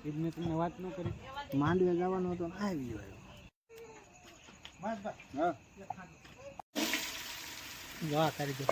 એ મેં તમને વાત ન કરી. માંડવે જવાનો હતો ને આવી ગયો. હા વાહ કરી દો.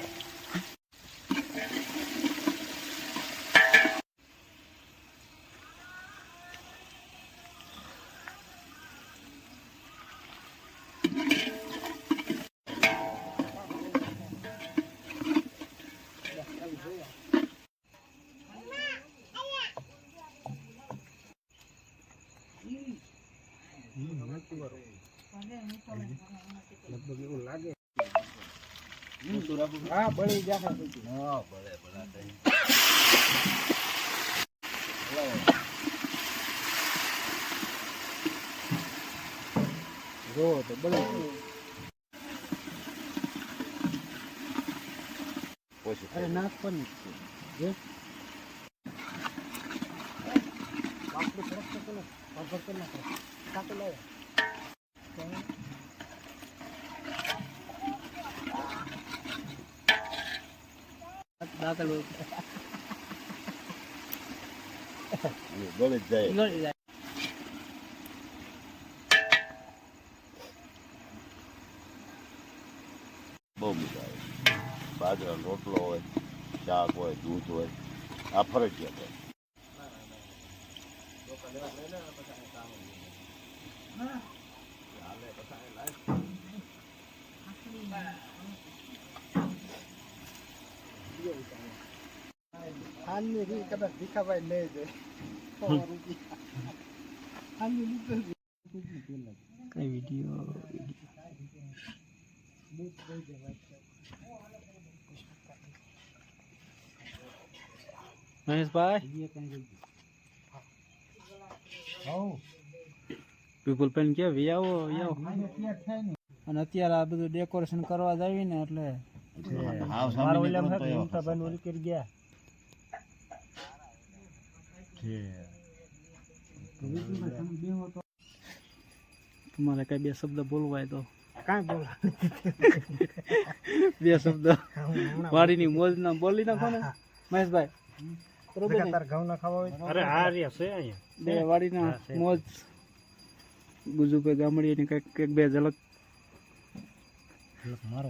લગભગ એવું લાગે. હા બળી જશે. હા ભલે ભલે જો તો બળે અરે નાખવાની જ છે. આપણે ફરક તો કરો પાછળ કરી નાખો કાપી લાવ્યા દાખલ બળે જાય. બહુ મજા આવે. બાજરાનો રોટલો હોય, શાક હોય, દૂધ હોય, આ ફરજિયાત હોય. હાલની રી કદાચ ભીખાભાઈ લઈ જાય હાલની લીધું કઈ વિડીયો મહેશભાઈ પીપલ પેન કે આવો અને અત્યારે આ બધું ડેકોરેશન કરવા જાવી ને એટલે કરી ગયા તમારે કઈ બે શબ્દ બોલવાય તો કાંઈ બોલ બે શબ્દ વાડીની મોજ ના બોલી નાખો ને મહેશભાઈ. બે વાડીના મોજ ગુજુભાઈ ગામડીની કઈક બે ઝલક મારો